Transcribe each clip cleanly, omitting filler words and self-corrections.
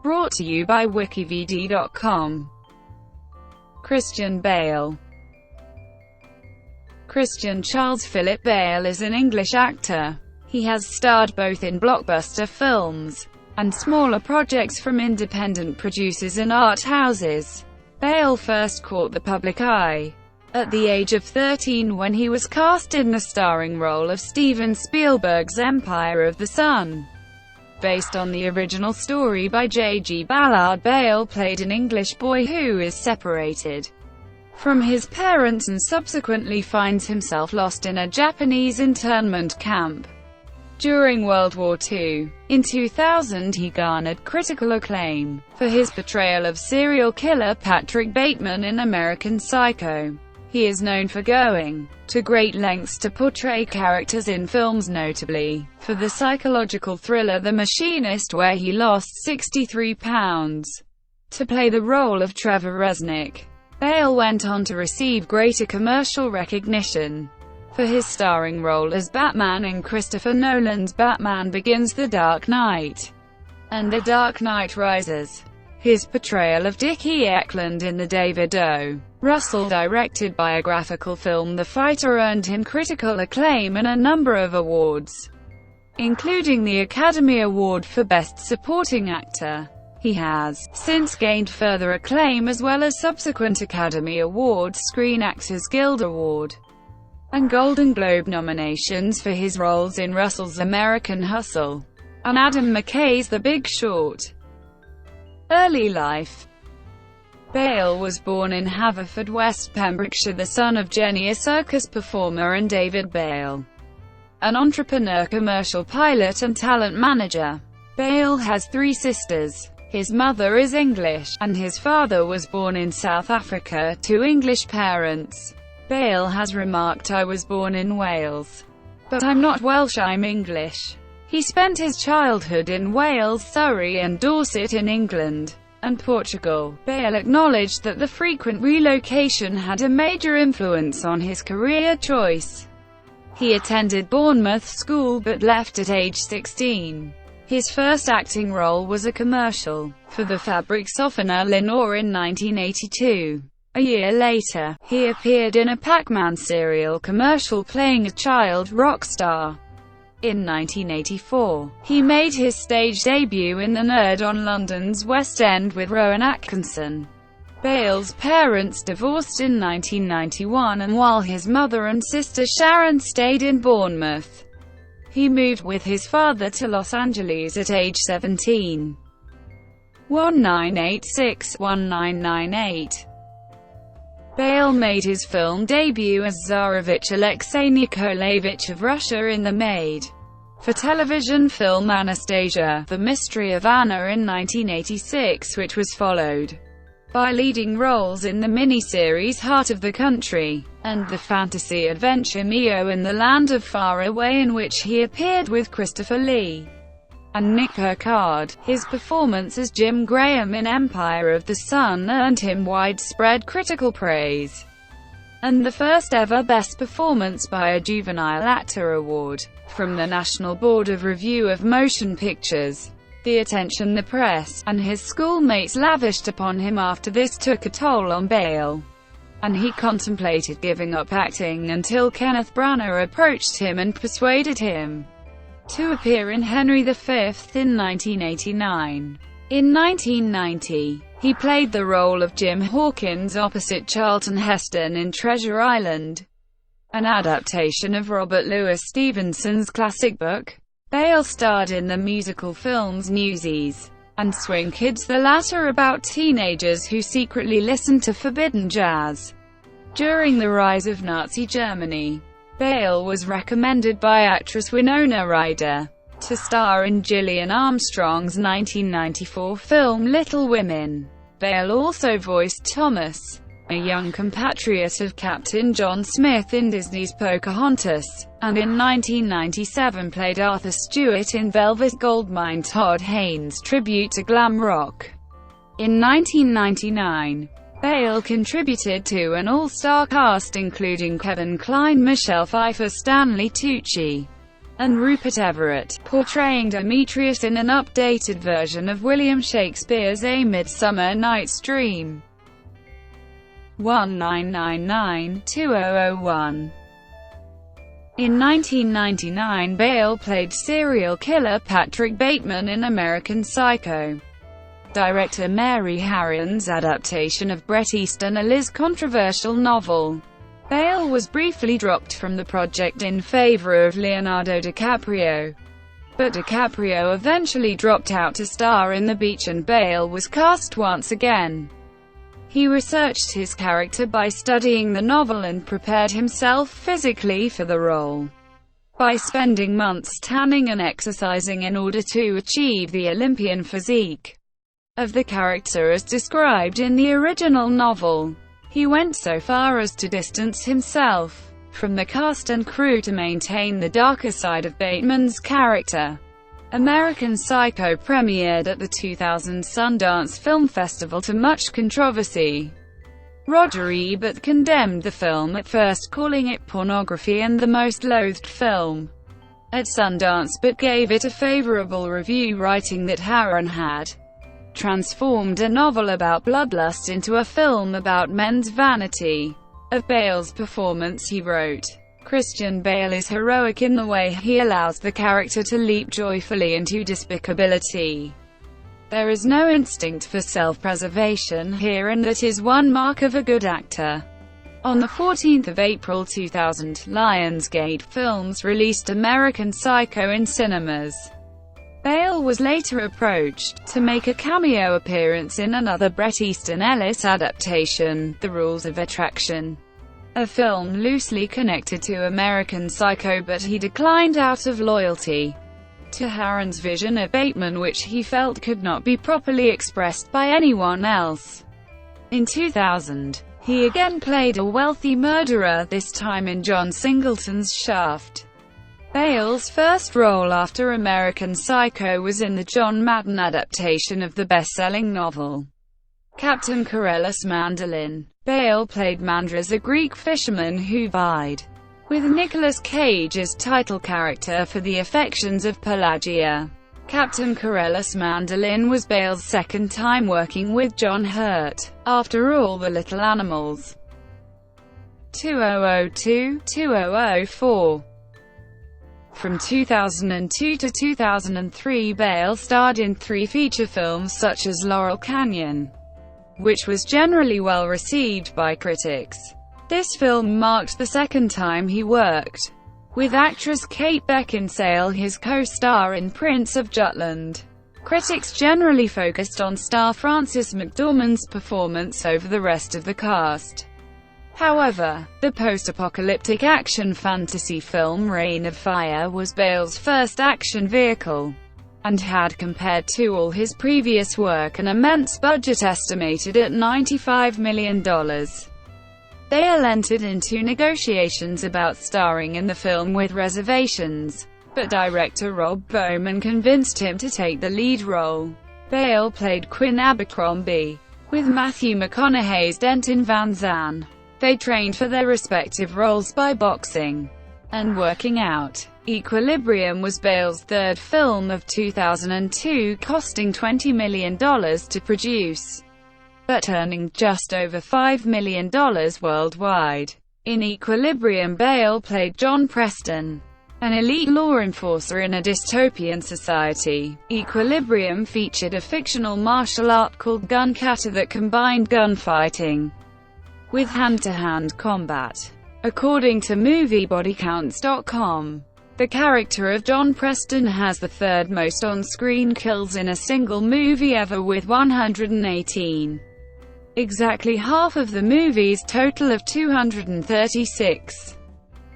Brought to you by WikiVidi.com. Christian Bale. Christian Charles Philip Bale is an English actor. He has starred both in blockbuster films and smaller projects from independent producers and art houses. Bale first caught the public eye at the age of 13 when he was cast in the starring role of Steven Spielberg's Empire of the Sun. Based on the original story by J.G. Ballard, Bale played an English boy who is separated from his parents and subsequently finds himself lost in a Japanese internment camp during World War II. In 2000 he garnered critical acclaim for his portrayal of serial killer Patrick Bateman in American Psycho. He is known for going to great lengths to portray characters in films, notably for the psychological thriller The Machinist, where he lost 63 pounds to play the role of Trevor Reznik. Bale went on to receive greater commercial recognition for his starring role as Batman in Christopher Nolan's Batman Begins, The Dark Knight, and The Dark Knight Rises. His portrayal of Dicky Eklund in the David O. Russell-directed biographical film The Fighter earned him critical acclaim and a number of awards, including the Academy Award for Best Supporting Actor. He has since gained further acclaim as well as subsequent Academy Awards, Screen Actors Guild Award, and Golden Globe nominations for his roles in Russell's American Hustle and Adam McKay's The Big Short. Early life. Bale was born in Haverfordwest, Pembrokeshire, the son of Jenny, a circus performer, and David Bale, an entrepreneur, commercial pilot and talent manager. Bale has 3 sisters. His mother is English, and his father was born in South Africa to English parents. Bale has remarked, "I was born in Wales, but I'm not Welsh, I'm English." He spent his childhood in Wales, Surrey and Dorset in England and Portugal. Bale acknowledged that the frequent relocation had a major influence on his career choice. He attended Bournemouth School but left at age 16. His first acting role was a commercial for the fabric softener Lenore in 1982. A year later, he appeared in a Pac-Man cereal commercial playing a child rock star. In 1984, he made his stage debut in The Nerd on London's West End with Rowan Atkinson. Bale's parents divorced in 1991, and while his mother and sister Sharon stayed in Bournemouth, he moved with his father to Los Angeles at age 17. 1986-1998. Bale made his film debut as Tsarevich Alexei Nikolaevich of Russia in the made-for-television film Anastasia, The Mystery of Anna in 1986, which was followed by leading roles in the miniseries Heart of the Country, and the fantasy adventure Mio in the Land of Far Away, in which he appeared with Christopher Lee and Nick Kirkard. His performance as Jim Graham in Empire of the Sun earned him widespread critical praise, and the first ever Best Performance by a Juvenile Actor award from the National Board of Review of Motion Pictures. The attention the press and his schoolmates lavished upon him after this took a toll on Bale, and he contemplated giving up acting until Kenneth Branagh approached him and persuaded him to appear in Henry V in 1989. In 1990, he played the role of Jim Hawkins opposite Charlton Heston in Treasure Island, an adaptation of Robert Louis Stevenson's classic book. Bale starred in the musical films Newsies and Swing Kids, the latter about teenagers who secretly listened to forbidden jazz during the rise of Nazi Germany. Bale was recommended by actress Winona Ryder to star in Gillian Armstrong's 1994 film Little Women. Bale also voiced Thomas, a young compatriot of Captain John Smith in Disney's Pocahontas, and in 1997 played Arthur Stewart in Velvet Goldmine, Todd Haynes' tribute to glam rock. In 1999, Bale contributed to an all-star cast including Kevin Kline, Michelle Pfeiffer, Stanley Tucci, and Rupert Everett, portraying Demetrius in an updated version of William Shakespeare's A Midsummer Night's Dream. 1999-2001. In 1999, Bale played serial killer Patrick Bateman in American Psycho. Director Mary Harron's adaptation of Bret Easton Ellis' controversial novel. Bale was briefly dropped from the project in favor of Leonardo DiCaprio. But DiCaprio eventually dropped out to star in The Beach and Bale was cast once again. He researched his character by studying the novel and prepared himself physically for the role by spending months tanning and exercising in order to achieve the Olympian physique of the character as described in the original novel. He went so far as to distance himself from the cast and crew to maintain the darker side of Bateman's character. American Psycho premiered at the 2000 Sundance Film Festival to much controversy. Roger Ebert condemned the film at first, calling it pornography and the most loathed film at Sundance, but gave it a favorable review, writing that Harron had transformed a novel about bloodlust into a film about men's vanity. Of Bale's performance he wrote, "Christian Bale is heroic in the way he allows the character to leap joyfully into despicability. There is no instinct for self-preservation here, and that is one mark of a good actor." On the 14th of April 2000, Lionsgate Films released American Psycho in cinemas. Bale was later approached to make a cameo appearance in another Bret Easton Ellis adaptation, The Rules of Attraction, a film loosely connected to American Psycho, but he declined out of loyalty to Harron's vision of Bateman, which he felt could not be properly expressed by anyone else. In 2000, he again played a wealthy murderer, this time in John Singleton's Shaft. Bale's first role after American Psycho was in the John Madden adaptation of the best-selling novel Captain Corellis Mandolin. Bale played Mandras, a Greek fisherman who vied with Nicolas Cage as title character for the affections of Pelagia. Captain Corellis Mandolin was Bale's second time working with John Hurt, after All the Little Animals. 2002-2004. From 2002 to 2003, Bale starred in 3 feature films such as Laurel Canyon, which was generally well received by critics. This film marked the second time he worked with actress Kate Beckinsale, his co-star in Prince of Jutland. Critics generally focused on star Frances McDormand's performance over the rest of the cast. However, the post-apocalyptic action fantasy film Reign of Fire was Bale's first action vehicle, and had, compared to all his previous work, an immense budget estimated at $95 million. Bale entered into negotiations about starring in the film with reservations, but director Rob Bowman convinced him to take the lead role. Bale played Quinn Abercrombie with Matthew McConaughey's Denton Van Zandt. They trained for their respective roles by boxing and working out. Equilibrium was Bale's third film of 2002, costing $20 million to produce, but earning just over $5 million worldwide. In Equilibrium, Bale played John Preston, an elite law enforcer in a dystopian society. Equilibrium featured a fictional martial art called gun kata that combined gunfighting with hand-to-hand combat. According to MovieBodyCounts.com, the character of John Preston has the third most on-screen kills in a single movie ever, with 118. Exactly half of the movie's total of 236.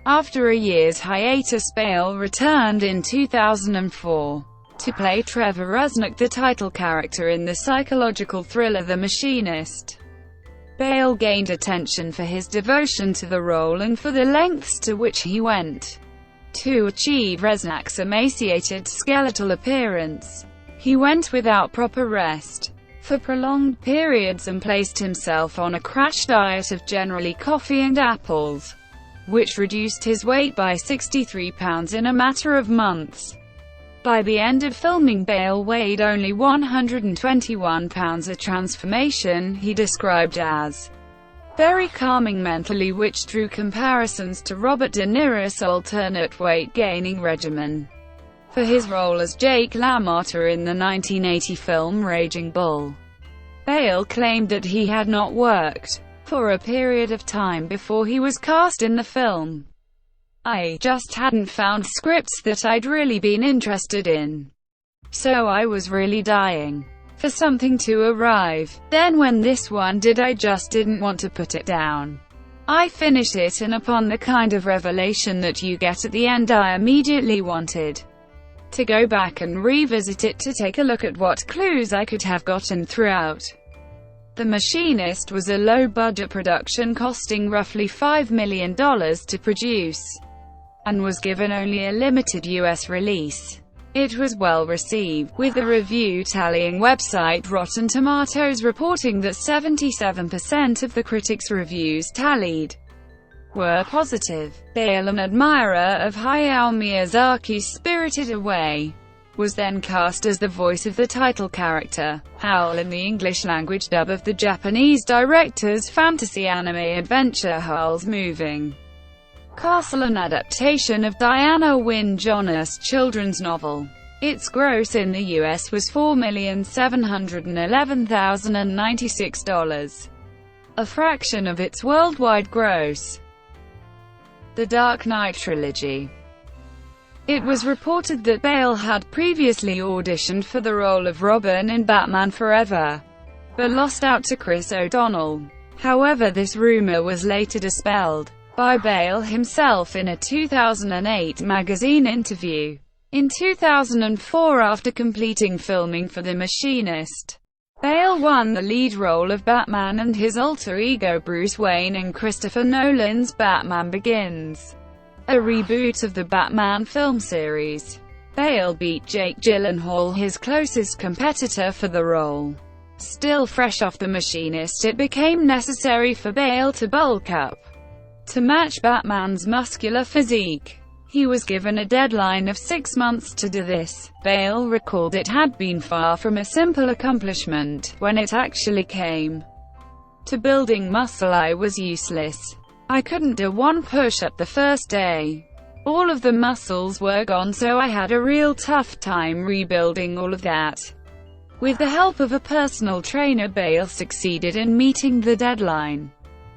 After a year's hiatus, Bale returned in 2004 to play Trevor Reznik, the title character in the psychological thriller The Machinist. Bale gained attention for his devotion to the role and for the lengths to which he went to achieve Reznik's emaciated skeletal appearance. He went without proper rest for prolonged periods and placed himself on a crash diet of generally coffee and apples. which reduced his weight by 63 pounds in a matter of months. By the end of filming, Bale weighed only 121 pounds, a transformation he described as very calming mentally, which drew comparisons to Robert De Niro's alternate weight-gaining regimen. For his role as Jake LaMotta in the 1980 film Raging Bull, Bale claimed that he had not worked for a period of time before he was cast in the film. "I just hadn't found scripts that I'd really been interested in. So I was really dying for something to arrive. Then when this one did, I just didn't want to put it down. I finished it, and upon the kind of revelation that you get at the end, I immediately wanted to go back and revisit it to take a look at what clues I could have gotten throughout." The Machinist was a low-budget production costing roughly $5 million to produce, and was given only a limited US release. It was well received, with the review tallying website Rotten Tomatoes reporting that 77% of the critics' reviews tallied were positive. Bale, an admirer of Hayao Miyazaki's Spirited Away, was then cast as the voice of the title character, Howl, in the English-language dub of the Japanese director's fantasy anime adventure Howl's Moving Castle, an adaptation of Diana Wynne Jonas' children's novel. Its gross in the US was $4,711,096, a fraction of its worldwide gross. The Dark Knight trilogy. It was reported that Bale had previously auditioned for the role of Robin in Batman Forever, but lost out to Chris O'Donnell. However, this rumor was later dispelled by Bale himself in a 2008 magazine interview. In 2004, after completing filming for The Machinist, Bale won the lead role of Batman and his alter ego Bruce Wayne in Christopher Nolan's Batman Begins, a reboot of the Batman film series. Bale beat Jake Gyllenhaal, his closest competitor for the role. Still fresh off The Machinist, it became necessary for Bale to bulk up to match Batman's muscular physique. He was given a deadline of 6 months to do this. Bale recalled, "It had been far from a simple accomplishment. When it actually came to building muscle, I was useless. I couldn't do one push-up the first day. All of the muscles were gone, so I had a real tough time rebuilding all of that." With the help of a personal trainer, Bale succeeded in meeting the deadline,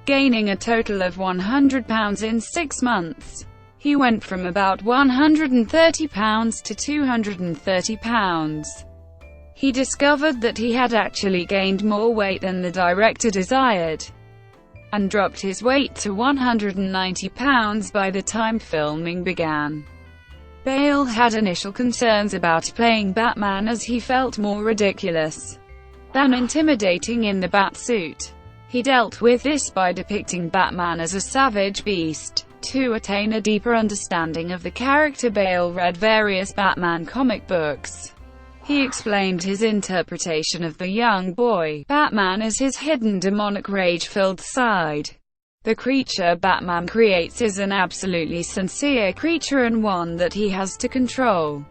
gaining a total of 100 pounds in 6 months. He went from about 130 pounds to 230 pounds. He discovered that he had actually gained more weight than the director desired, and dropped his weight to 190 pounds by the time filming began. Bale had initial concerns about playing Batman, as he felt more ridiculous than intimidating in the Batsuit. He dealt with this by depicting Batman as a savage beast. To attain a deeper understanding of the character, Bale read various Batman comic books. He explained his interpretation of the young boy Batman as his hidden demonic rage-filled side. The creature Batman creates is an absolutely sincere creature and one that he has to control,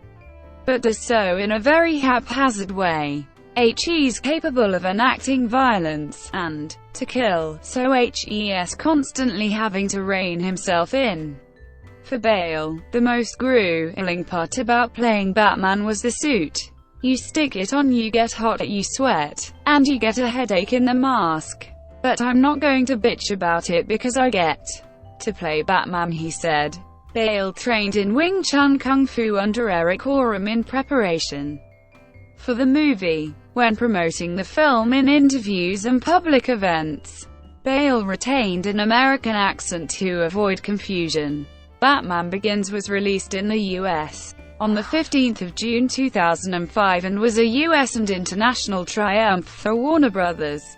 but does so in a very haphazard way. He's capable of enacting violence and to kill, so he's constantly having to rein himself in. For Bale, the most grueling part about playing Batman was the suit. You stick it on, you get hot, you sweat, and you get a headache in the mask. But I'm not going to bitch about it because I get to play Batman, he said. Bale trained in Wing Chun Kung Fu under Eric Oram in preparation for the movie. When promoting the film in interviews and public events, Bale retained an American accent to avoid confusion. Batman Begins was released in the US on the 15th of June 2005 and was a US and international triumph for Warner Brothers,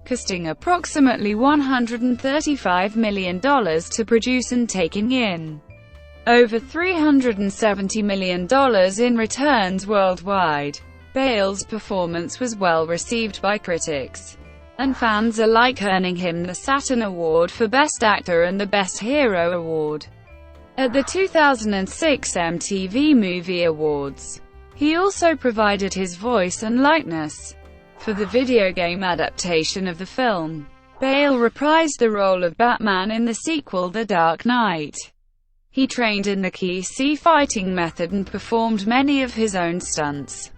costing approximately $135 million to produce and taking in over $370 million in returns worldwide. Bale's performance was well received by critics. and fans alike, earning him the Saturn Award for Best Actor and the Best Hero Award at the 2006 MTV Movie Awards. He also provided his voice and likeness for the video game adaptation of the film. Bale reprised the role of Batman in the sequel The Dark Knight. He trained in the Key fighting method and performed many of his own stunts.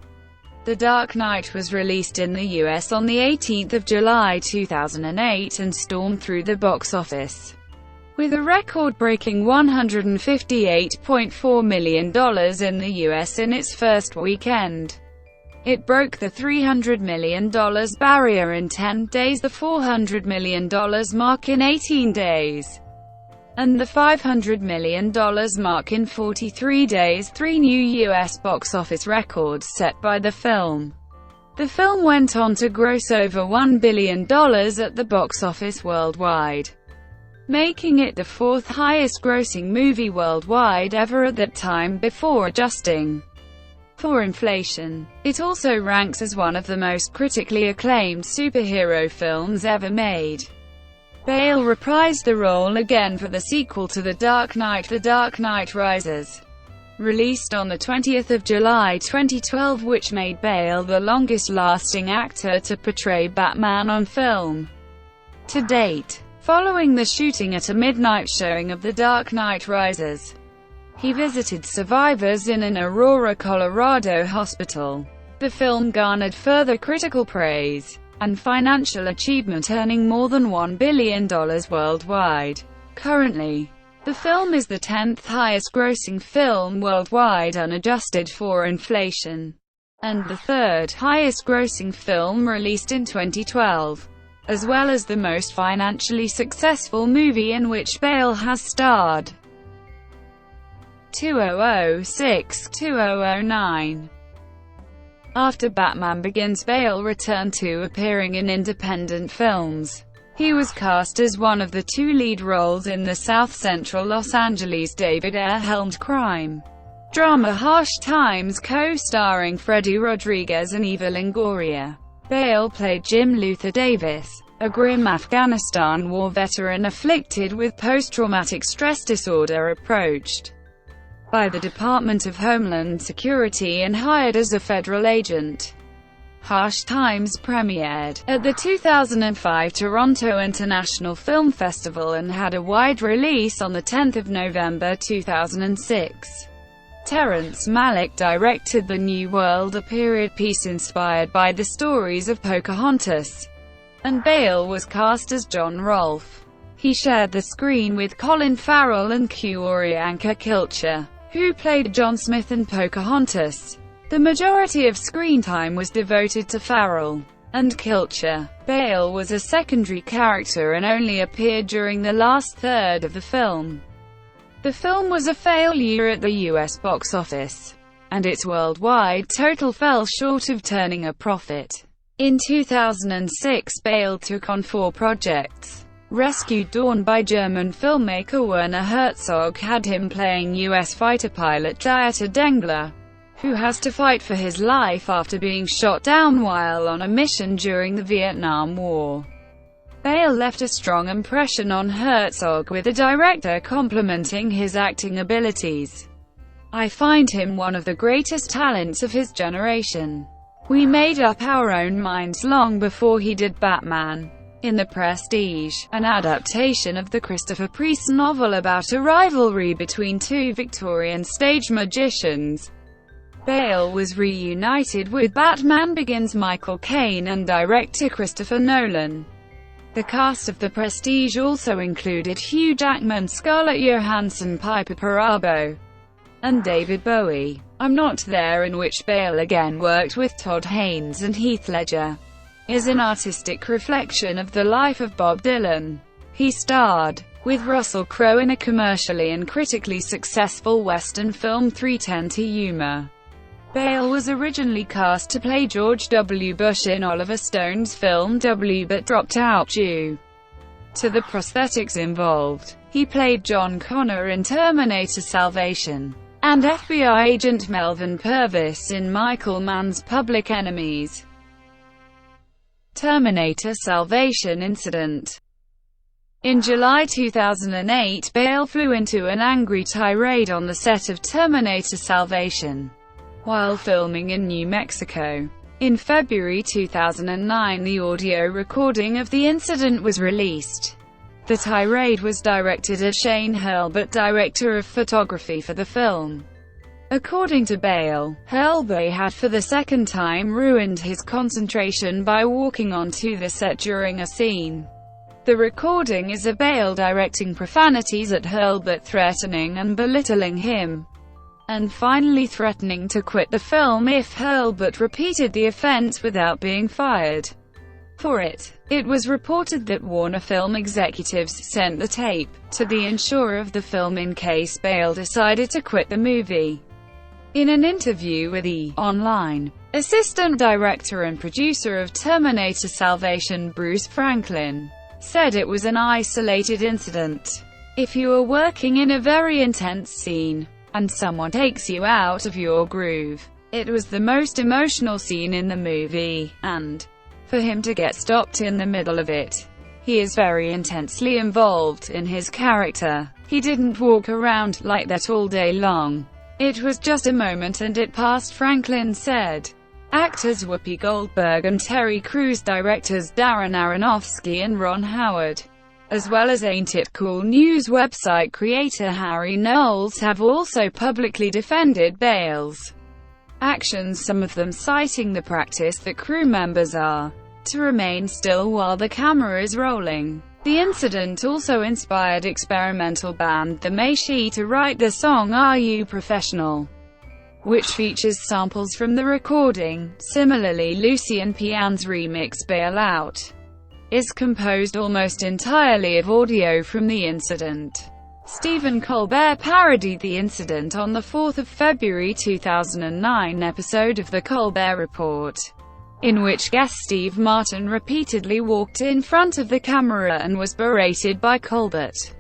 The Dark Knight was released in the US on the 18th of July 2008 and stormed through the box office with a record-breaking $158.4 million in the US in its first weekend. It broke the $300 million barrier in 10 days, the $400 million mark in 18 days, and the $500 million mark in 43 days, 3 new U.S. box office records set by the film. The film went on to gross over $1 billion at the box office worldwide, making it the 4th highest-grossing movie worldwide ever at that time before adjusting for inflation. It also ranks as one of the most critically acclaimed superhero films ever made. Bale reprised the role again for the sequel to The Dark Knight Rises, released on the 20th of July 2012, which made Bale the longest-lasting actor to portray Batman on film to date. Following the shooting at a midnight showing of The Dark Knight Rises, he visited survivors in an Aurora, Colorado hospital. The film garnered further critical praise and financial achievement, earning more than $1 billion worldwide. Currently, the film is the 10th highest-grossing film worldwide unadjusted for inflation, and the 3rd highest-grossing film released in 2012, as well as the most financially successful movie in which Bale has starred. 2006–2009. After Batman Begins, Bale returned to appearing in independent films. He was cast as one of the 2 lead roles in the South Central Los Angeles David Ayer-helmed crime drama Harsh Times, co-starring Freddy Rodriguez and Eva Longoria. Bale played Jim Luther Davis, a grim Afghanistan war veteran afflicted with post-traumatic stress disorder, approached by the Department of Homeland Security and hired as a federal agent. Harsh Times premiered at the 2005 Toronto International Film Festival and had a wide release on 10 November 2006. Terrence Malick directed The New World, a period piece inspired by the stories of Pocahontas, and Bale was cast as John Rolfe. He shared the screen with Colin Farrell and Q'orianka Kilcher, who played John Smith and Pocahontas. The majority of screen time was devoted to Farrell and Kilcher. Bale was a secondary character and only appeared during the last third of the film. The film was a failure at the US box office, and its worldwide total fell short of turning a profit. In 2006, Bale took on 4 projects. Rescued Dawn by German filmmaker Werner Herzog had him playing U.S. fighter pilot Dieter Dengler, who has to fight for his life after being shot down while on a mission during the Vietnam War. Bale left a strong impression on Herzog, with the director complimenting his acting abilities. "I find him one of the greatest talents of his generation. We made up our own minds long before he did Batman." In The Prestige, an adaptation of the Christopher Priest novel about a rivalry between 2 Victorian stage magicians, Bale was reunited with Batman Begins Michael Caine and director Christopher Nolan. The cast of The Prestige also included Hugh Jackman, Scarlett Johansson, Piper Perabo, and David Bowie. I'm Not There, in which Bale again worked with Todd Haynes and Heath Ledger, is an artistic reflection of the life of Bob Dylan. He starred with Russell Crowe in a commercially and critically successful Western film 3:10 to Yuma. Bale was originally cast to play George W. Bush in Oliver Stone's film W, but dropped out due to the prosthetics involved. He played John Connor in Terminator Salvation, and FBI agent Melvin Purvis in Michael Mann's Public Enemies. Terminator Salvation incident. In July 2008, Bale flew into an angry tirade on the set of Terminator Salvation while filming in New Mexico. In February 2009, the audio recording of the incident was released. The tirade was directed at Shane Hurlbut, director of photography for the film. According to Bale, Hurlbut had for the second time ruined his concentration by walking onto the set during a scene. The recording is of Bale directing profanities at Hurlbut, threatening and belittling him, and finally threatening to quit the film if Hurlbut repeated the offense without being fired for it. It was reported that Warner Film executives sent the tape to the insurer of the film in case Bale decided to quit the movie. In an interview with E! Online, assistant director and producer of Terminator Salvation Bruce Franklin said it was an isolated incident. If you are working in a very intense scene, and someone takes you out of your groove, it was the most emotional scene in the movie, and for him to get stopped in the middle of it. He is very intensely involved in his character. He didn't walk around like that all day long. It was just a moment and it passed, Franklin said. Actors Whoopi Goldberg and Terry Crews, directors Darren Aronofsky and Ron Howard, as well as Ain't It Cool News website creator Harry Knowles have also publicly defended Bale's actions, some of them citing the practice that crew members are to remain still while the camera is rolling. The incident also inspired experimental band The Maishi to write the song Are You Professional?, which features samples from the recording. Similarly, Lucien Pian's remix Bail Out is composed almost entirely of audio from the incident. Stephen Colbert parodied the incident on the 4th of February 2009 episode of The Colbert Report, in which guest Steve Martin repeatedly walked in front of the camera and was berated by Colbert.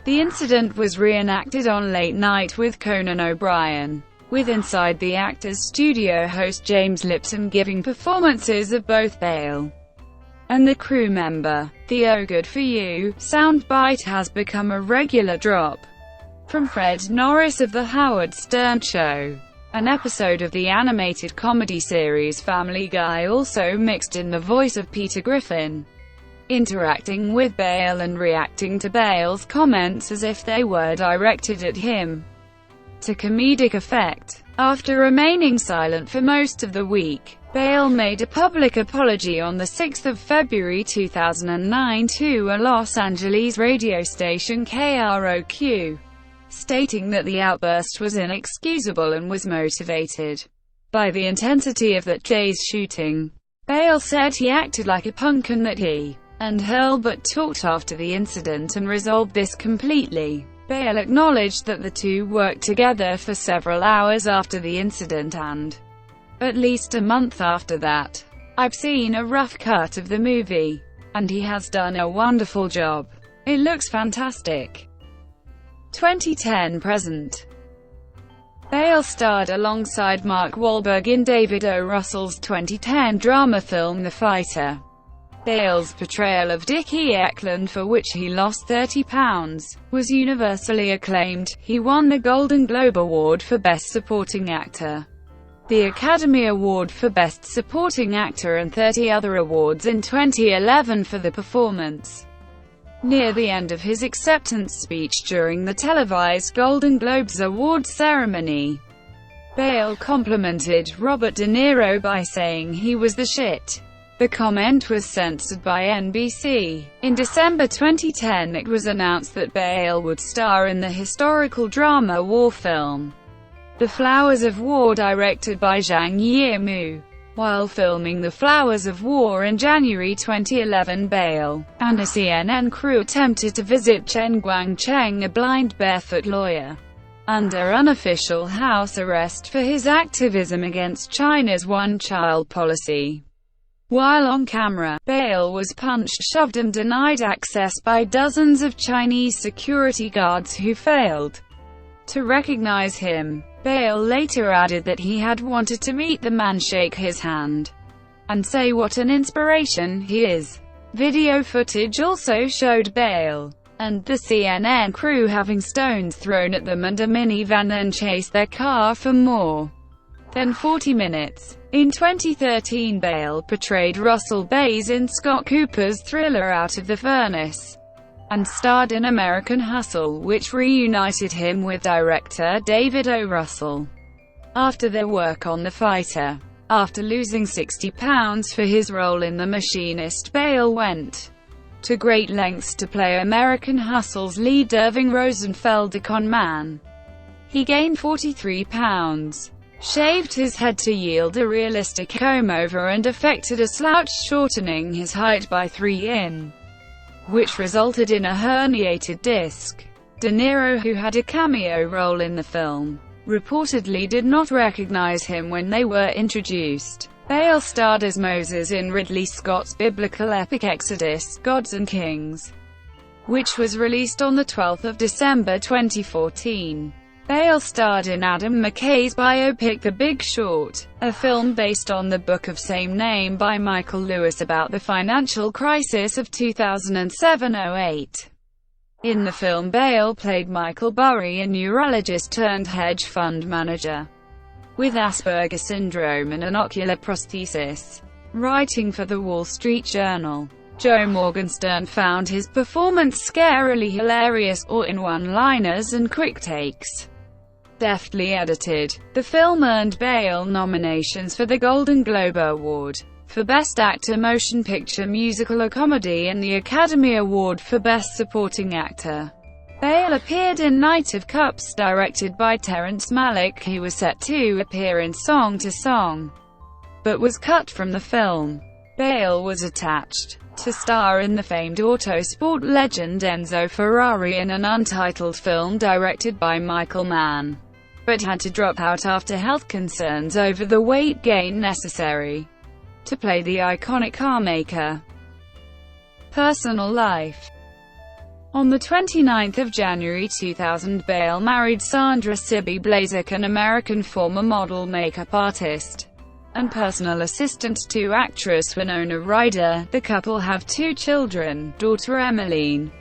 The incident was reenacted on Late Night with Conan O'Brien, with Inside the Actors studio host James Lipton giving performances of both Bale and the crew member. The "Oh Good For You" soundbite has become a regular drop from Fred Norris of The Howard Stern Show. An episode of the animated comedy series Family Guy also mixed in the voice of Peter Griffin, interacting with Bale and reacting to Bale's comments as if they were directed at him, to comedic effect. After remaining silent for most of the week, Bale made a public apology on the 6th of February 2009 to a Los Angeles radio station KROQ, stating that the outburst was inexcusable and was motivated by the intensity of that day's shooting. Bale said he acted like a punk and that he and Hurlbut talked after the incident and resolved this completely. Bale acknowledged that the two worked together for several hours after the incident and at least a month after that. I've seen a rough cut of the movie, and he has done a wonderful job. It looks fantastic. 2010-present. Bale starred alongside Mark Wahlberg in David O. Russell's 2010 drama film The Fighter. Bale's portrayal of Dicky Eklund, for which he lost 30 pounds, was universally acclaimed. He won the Golden Globe Award for Best Supporting Actor, the Academy Award for Best Supporting Actor and 30 other awards in 2011 for the performance. Near the end of his acceptance speech during the televised Golden Globes Awards ceremony, Bale complimented Robert De Niro by saying he was the shit. The comment was censored by NBC. In December 2010, it was announced that Bale would star in the historical drama war film The Flowers of War, directed by Zhang Yimou. While filming The Flowers of War in January 2011, Bale and a CNN crew attempted to visit Chen Guangcheng, a blind barefoot lawyer, under unofficial house arrest for his activism against China's one-child policy. While on camera, Bale was punched, shoved and denied access by dozens of Chinese security guards who failed to recognize him. Bale later added that he had wanted to meet the man, shake his hand, and say what an inspiration he is. Video footage also showed Bale and the CNN crew having stones thrown at them, and a minivan then chased their car for more than 40 minutes. In 2013, Bale portrayed Russell Baze in Scott Cooper's thriller Out of the Furnace, and starred in American Hustle, which reunited him with director David O. Russell after their work on The Fighter. After losing 60 pounds for his role in The Machinist, Bale went to great lengths to play American Hustle's lead Irving Rosenfeld, a con man. He gained 43 pounds, shaved his head to yield a realistic comb-over, and affected a slouch, shortening his height by 3 in, which resulted in a herniated disc. De Niro, who had a cameo role in the film, reportedly did not recognize him when they were introduced. Bale starred as Moses in Ridley Scott's biblical epic Exodus, Gods and Kings, which was released on 12 December 2014. Bale starred in Adam McKay's biopic The Big Short, a film based on the book of same name by Michael Lewis about the financial crisis of 2007-08. In the film, Bale played Michael Burry, a neurologist-turned-hedge fund manager with Asperger's syndrome and an ocular prosthesis. Writing for The Wall Street Journal, Joe Morgenstern found his performance scarily hilarious, or in one-liners and quick takes deftly edited. The film earned Bale nominations for the Golden Globe Award for Best Actor Motion Picture Musical or Comedy and the Academy Award for Best Supporting Actor. Bale appeared in Knight of Cups, directed by Terrence Malick. He was set to appear in Song to Song, but was cut from the film. Bale was attached to star in the famed autosport legend Enzo Ferrari in an untitled film directed by Michael Mann, but had to drop out after health concerns over the weight gain necessary to play the iconic carmaker. Personal life. On 29 January 2000, Bale married Sandra Sibby Blazek, an American former model, makeup artist, and personal assistant to actress Winona Ryder. The couple have 2 children, daughter Emmeline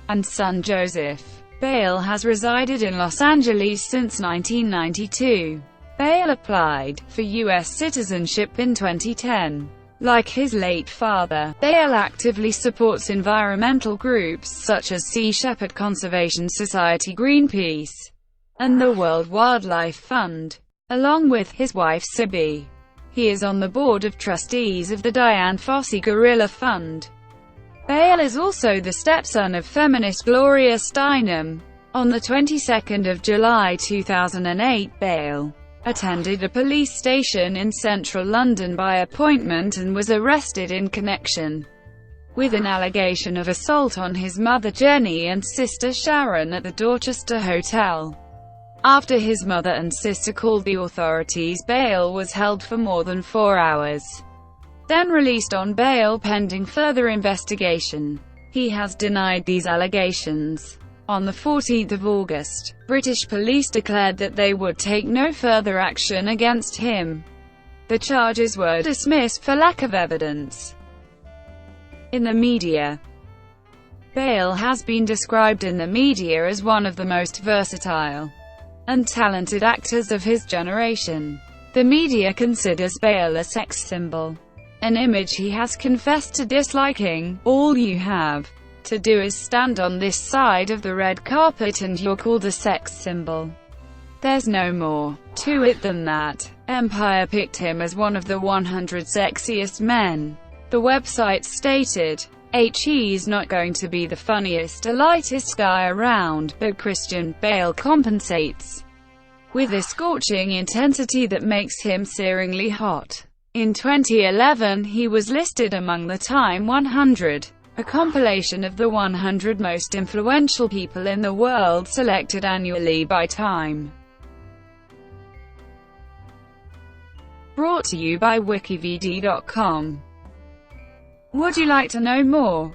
and son Joseph. Bale has resided in Los Angeles since 1992. Bale applied for U.S. citizenship in 2010. Like his late father, Bale actively supports environmental groups such as Sea Shepherd Conservation Society, Greenpeace, and the World Wildlife Fund. Along with his wife Sibby, he is on the board of trustees of the Dian Fossey Gorilla Fund. Bale is also the stepson of feminist Gloria Steinem. On the 22nd of July 2008, Bale attended a police station in central London by appointment and was arrested in connection with an allegation of assault on his mother Jenny and sister Sharon at the Dorchester Hotel. After his mother and sister called the authorities, Bale was held for more than 4 hours, then released on bail pending further investigation. He has denied these allegations. On 14 August, British police declared that they would take no further action against him. The charges were dismissed for lack of evidence. In the media, Bale has been described in the media as one of the most versatile and talented actors of his generation. The media considers Bale a sex symbol, an image he has confessed to disliking. "All you have to do is stand on this side of the red carpet and you're called a sex symbol. There's no more to it than that." Empire picked him as one of the 100 sexiest men. The website stated, "He's not going to be the funniest or lightest guy around, but Christian Bale compensates with a scorching intensity that makes him searingly hot." In 2011, he was listed among the Time 100, a compilation of the 100 most influential people in the world selected annually by Time. Brought to you by WikiVidi.com. Would you like to know more?